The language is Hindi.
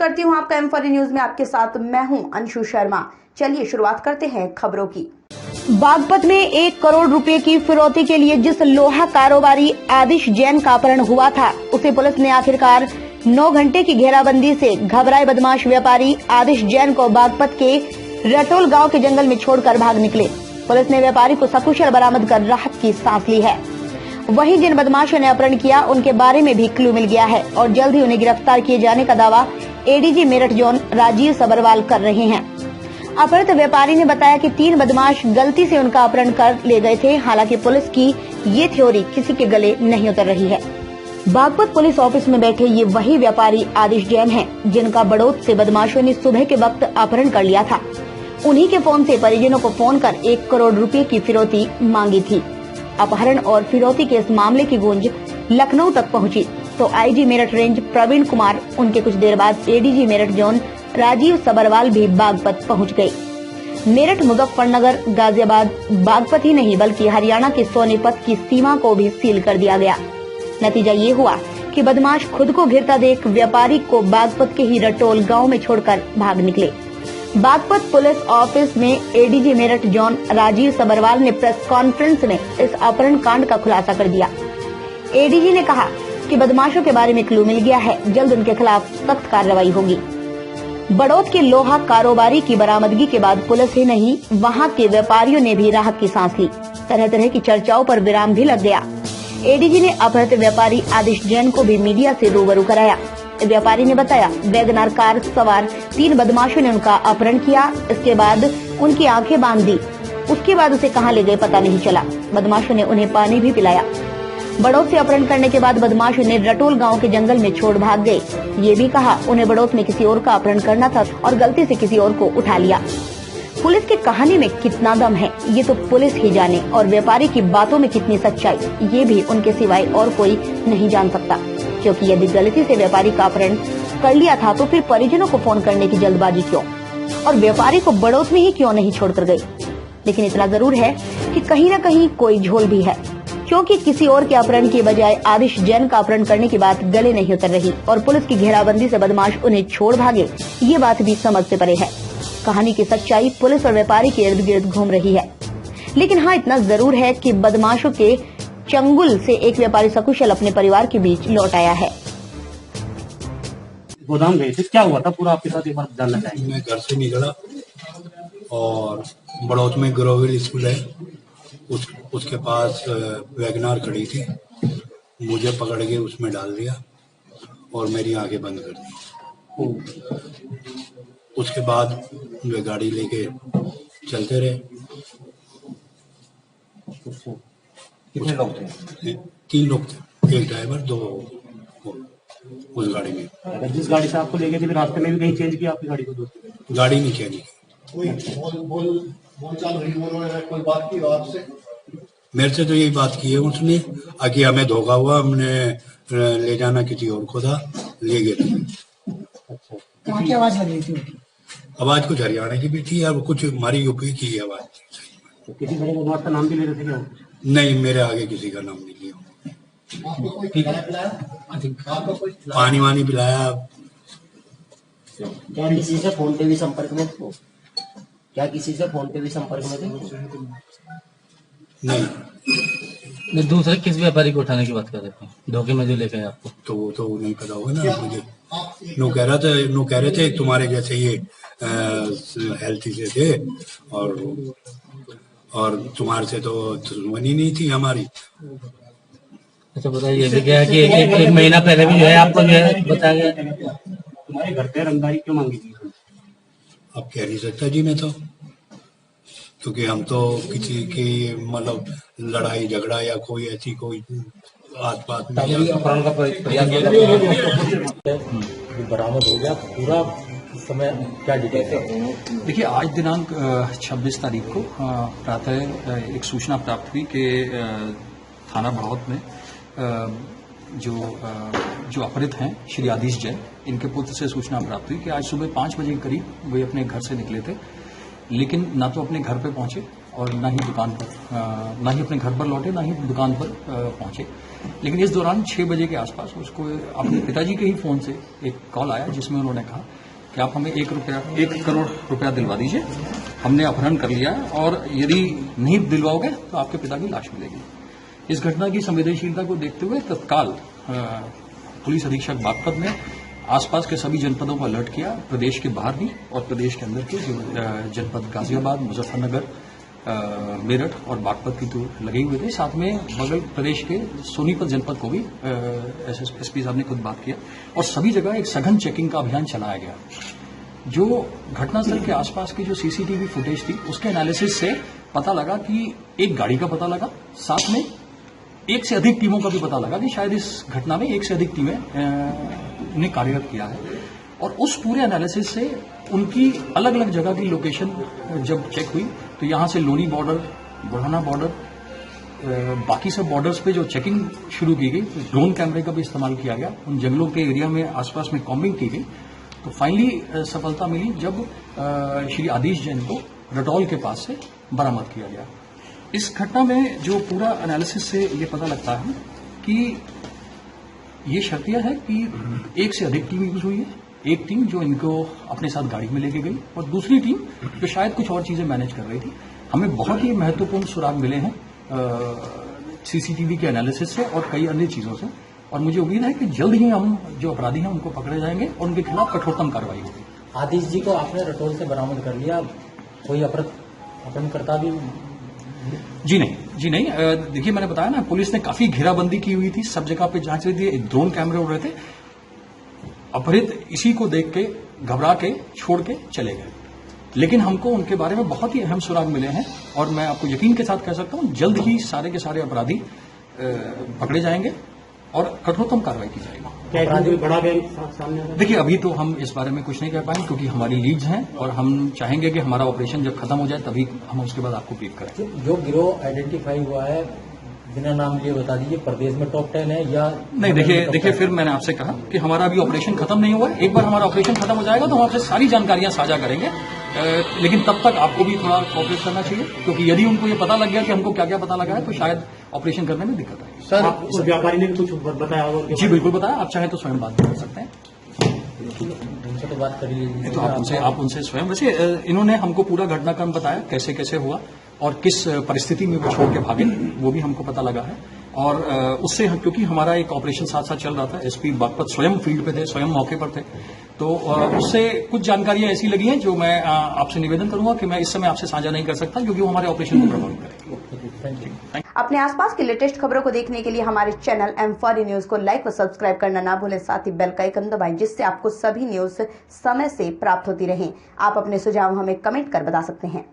करती हूँ आपका M4 न्यूज में। आपके साथ मैं हूँ अंशु शर्मा। चलिए शुरुआत करते हैं खबरों की। बागपत में 1 करोड़ रुपए की फिरौती के लिए जिस लोहा कारोबारी आदिश जैन का अपहरण हुआ था, उसे पुलिस ने आखिरकार 9 घंटे की घेराबंदी से घबराए बदमाश व्यापारी आदिश जैन को बागपत के रटोल गांव के जंगल में छोड़कर भाग निकले। पुलिस ने व्यापारी को सकुशल बरामद कर राहत की सांस ली है। वहीं जिन बदमाशों ने अपहरण किया उनके बारे में भी क्लू मिल गया है और जल्द ही उन्हें गिरफ्तार किए जाने का दावा एडीजी मेरठ जोन राजीव सबरवाल कर रहे हैं। अपहृत व्यापारी ने बताया कि 3 बदमाश गलती से उनका अपहरण कर ले गए थे। हालांकि पुलिस की ये थ्योरी किसी के गले नहीं उतर रही है। बागपत पुलिस ऑफिस में बैठे ये वही व्यापारी आदिश जैन हैं, जिनका बड़ौत से बदमाशों ने सुबह के वक्त अपहरण कर लिया था। उन्हीं के फोन से परिजनों को फोन कर 1 करोड़ रुपए की फिरौती मांगी थी। अपहरण और फिरौती के इस मामले की गूंज लखनऊ तक पहुंची तो आईजी मेरठ रेंज प्रवीण कुमार, उनके कुछ देर बाद एडीजी मेरठ जोन राजीव सबरवाल भी बागपत पहुंच गए। मेरठ, मुजफ्फरनगर, गाजियाबाद, बागपत ही नहीं बल्कि हरियाणा के सोनीपत की सीमा को भी सील कर दिया गया। नतीजा ये हुआ कि बदमाश खुद को घिरता देख व्यापारी को बागपत के ही रटोल गांव में छोड़कर भाग निकले। बागपत पुलिस ऑफिस में एडीजी मेरठ जोन राजीव सबरवाल ने प्रेस कॉन्फ्रेंस में इस अपहरण कांड का खुलासा कर दिया। एडीजी ने कहा कि बदमाशों के बारे में क्लू मिल गया है, जल्द उनके खिलाफ सख्त कार्रवाई होगी। बड़ौत के लोहा कारोबारी की बरामदगी के बाद पुलिस ही नहीं, वहां के व्यापारियों ने भी राहत की सांस ली। तरह तरह की चर्चाओं पर विराम भी लग गया। एडीजी ने अपहृत व्यापारी आदिश जैन को भी मीडिया से रूबरू कराया। व्यापारी ने बताया, वैगनार कार सवार 3 बदमाशों ने उनका अपहरण किया। इसके बाद उनकी आंखें बांध दी। उसके बाद उसे कहां ले गए पता नहीं चला। बदमाशों ने उन्हें पानी भी पिलाया। बड़ौत से अपहरण करने के बाद बदमाशों ने रटोल गांव के जंगल में छोड़ भाग गए। ये भी कहा उन्हें बड़ौत में किसी और का अपहरण करना था और गलती से किसी और को उठा लिया। पुलिस की कहानी में कितना दम है ये तो पुलिस ही जाने, और व्यापारी की बातों में कितनी सच्चाई ये भी उनके सिवाय और कोई नहीं जान सकता। क्योंकि यदि गलती से व्यापारी का अपहरण कर लिया था तो फिर परिजनों को फोन करने की जल्दबाजी क्यों, और व्यापारी को बड़ौत में ही क्यों नहीं छोड़कर गई। लेकिन इतना जरूर है कि कहीं न कहीं कोई झोल भी है, क्योंकि किसी और के अपहरण के बजाय आदिश जैन का अपहरण करने की बात गले नहीं उतर रही और पुलिस की घेराबंदी से बदमाश उन्हें छोड़ भागे, ये बात भी समझ से परे है। कहानी की सच्चाई पुलिस और व्यापारी के इर्द गिर्द घूम रही है। लेकिन हाँ, इतना जरूर है कि बदमाशों के चंगुल से एक व्यापारी सकुशल अपने परिवार के बीच लौट आया है। गोदाम गए थे, क्या हुआ था पूरा आपके साथ एक बार जानना चाहेंगे। मैं घर से निकला और बड़ौत में ग्रोविल स्कूल है, उसके पास वैगनार खड़ी थी। मुझे पकड़ के उसमें डाल दिया और मेरी आंखें बंद कर दी। उसके बाद वे गाड़ी लेके चलते रहे। कितने लोग थे? 3 लोग थे, 1 ड्राइवर, 2 उस गाड़ी में। अगर जिस गाड़ी से आपको ले गए थे फिर रास्ते में भी कहीं चेंज किया आपकी गाड़ी को? दोस्तों गाड़ी नहीं चेंज की। कोई बात की आपसे? मेरे से तो यही बात की है उसने, आगे हमें धोखा हुआ, हमने ले जाना किसी और को था, ले गए थे। अच्छा, कहाँ की आवाज लग रही थी? आवाज कुछ हरियाणा की भी थी और कुछ हमारी यूपी की आवाज थी। तो किसी बड़े बदमाश का नाम भी ले रहे थे क्या? नहीं, मेरे आगे किसी का नाम नहीं लिया। आपको कोई पिलाया? आपको कोई पानी वानी पिलाया। क्या किसी से फोन पे भी संपर्क में थे? क्या किसी से फोन पे भी संपर्क में थे? नहीं। दूसरे किस व्यापारी को उठाने की बात कर रहे थे, धोखे में जो लेके आए आपको? तो वो तो नहीं पता होगा ना मुझे। नो कह रहे थे तुम्हारे जैसे ये हेल्थी से थे और तुम्हारे से तो दुश्मनी नहीं थी हमारी। अच्छा, बताइए, ये भी क्या है कि एक महीना पहले भी जो है आपको जो है बताया गया तुम्हारे घर पे रंगदारी क्यों मांगी थी? अब कह नहीं सकता जी मैं तो, क्योंकि हम तो किसी की मतलब लड़ाई झगड़ा या कोई ऐसी कोई बात अपहरण का प्रयास बरामद हो गया पूरा समय, क्या डिटेल है? देखिए, आज दिनांक 26 तारीख को प्रातः एक सूचना प्राप्त हुई कि थाना बड़ौत में जो अपहृत हैं श्री आदिश जैन, इनके पुत्र से सूचना प्राप्त हुई कि आज सुबह 5 बजे के करीब वे अपने घर से निकले थे, लेकिन ना तो अपने घर पे पहुंचे और ना ही दुकान पर ना ही अपने घर पर लौटे, ना ही दुकान पर पहुंचे। लेकिन इस दौरान 6 बजे के आसपास उसको अपने पिताजी के ही फोन से एक कॉल आया जिसमें उन्होंने कहा कि आप हमें 1 करोड़ रुपया दिलवा दीजिए, हमने अपहरण कर लिया है और यदि नहीं दिलवाओगे तो आपके पिता की लाश मिलेगी। इस घटना की संवेदनशीलता को देखते हुए तत्काल पुलिस अधीक्षक बागपत ने आसपास के सभी जनपदों को अलर्ट किया, प्रदेश के बाहर भी और प्रदेश के अंदर के जो जनपद गाजियाबाद, मुजफ्फरनगर, मेरठ और बागपत की तो लगे हुए थे। साथ में बगल प्रदेश के सोनीपत जनपद को भी एसपी साहब ने खुद बात किया और सभी जगह एक सघन चेकिंग का अभियान चलाया गया। जो घटनास्थल के आसपास की जो सीसीटीवी फुटेज थी उसके एनालिसिस से पता लगा कि एक गाड़ी का पता लगा, साथ में एक से अधिक टीमों का भी पता लगा कि शायद इस घटना में एक से अधिक टीमें ने कार्यरत किया है। और उस पूरे एनालिसिस से उनकी अलग अलग जगह की लोकेशन जब चेक हुई तो यहाँ से लोनी बॉर्डर, बुढ़ाना बॉर्डर, बाकी सब बॉर्डर्स पे जो चेकिंग शुरू की गई, तो ड्रोन कैमरे का भी इस्तेमाल किया गया, उन जंगलों के एरिया में आसपास में कॉम्बिंग की गई। तो फाइनली सफलता मिली जब श्री आदिश जैन को रटौल के पास से बरामद किया गया। इस घटना में जो पूरा एनालिसिस से ये पता लगता है कि ये शर्तिया है कि एक से अधिक टीम यूज हुई है। एक टीम जो इनको अपने साथ गाड़ी में लेके गई और दूसरी टीम जो शायद कुछ और चीजें मैनेज कर रही थी। हमें बहुत ही महत्वपूर्ण सुराग मिले हैं सीसीटीवी के एनालिसिस से और कई अन्य चीजों से, और मुझे उम्मीद है कि जल्द ही हम जो अपराधी हैं उनको पकड़े जाएंगे और उनके खिलाफ कठोरतम कार्रवाई होगी। आदिश जी को आपने रटौल से बरामद कर लिया, कोई अपहरणकर्ता भी? जी नहीं। देखिए, मैंने बताया ना, पुलिस ने काफी घेराबंदी की हुई थी, सब जगह पे जांच रही थी, ड्रोन कैमरे उड़ रहे थे। अपहृत इसी को देख के घबरा के छोड़ के चले गए, लेकिन हमको उनके बारे में बहुत ही अहम सुराग मिले हैं और मैं आपको यकीन के साथ कह सकता हूं जल्द ही सारे के सारे अपराधी पकड़े जाएंगे और कठोरतम कार्रवाई की जाएगी। बड़ा गैंग सामने? देखिए, अभी तो हम इस बारे में कुछ नहीं कह पाएंगे क्योंकि हमारी लीड्स हैं और हम चाहेंगे कि हमारा ऑपरेशन जब खत्म हो जाए तभी हम उसके बाद आपको ब्रीफ करें। जो गिरोह आइडेंटिफाई हुआ है, बिना नाम लिए बता दीजिए, प्रदेश में टॉप 10 है या नहीं? देखिए फिर मैंने आपसे कहा कि हमारा अभी ऑपरेशन खत्म नहीं हुआ है। एक बार हमारा ऑपरेशन खत्म हो जाएगा तो हम आपसे सारी जानकारियां साझा करेंगे, लेकिन तब तक आपको भी थोड़ा कोऑपरेट करना चाहिए क्योंकि यदि उनको ये पता लग गया कि हमको क्या क्या पता लगा है तो शायद ऑपरेशन करने में दिक्कत आएगी। सर, उस व्यापारी ने भी कुछ बताया होगा? जी बिल्कुल बताया, आप चाहें तो स्वयं बात कर सकते हैं। उनसे तो बात कर लीजिए। तो आप उनसे स्वयं, वैसे इन्होंने हमको पूरा घटनाक्रम बताया, कैसे कैसे हुआ और किस परिस्थिति में वो छोड़ के भागे, वो भी हमको पता लगा है। और उससे क्योंकि हमारा एक ऑपरेशन साथ साथ चल रहा था, एसपी बागपत स्वयं फील्ड पे थे, स्वयं मौके पर थे, तो उससे कुछ जानकारियां ऐसी लगी हैं जो मैं आपसे निवेदन करूंगा कि मैं इस समय आपसे साझा नहीं कर सकता क्योंकि वो हमारे ऑपरेशन को प्रभावित करेगी। अपने आसपास की लेटेस्ट खबरों को देखने के लिए हमारे चैनल M4 न्यूज को लाइक और सब्सक्राइब करना ना भूलें, साथ ही बेल का आइकन दबाएं जिससे आपको सभी न्यूज समय से प्राप्त होती रहें। आप अपने सुझाव हमें कमेंट कर बता सकते हैं।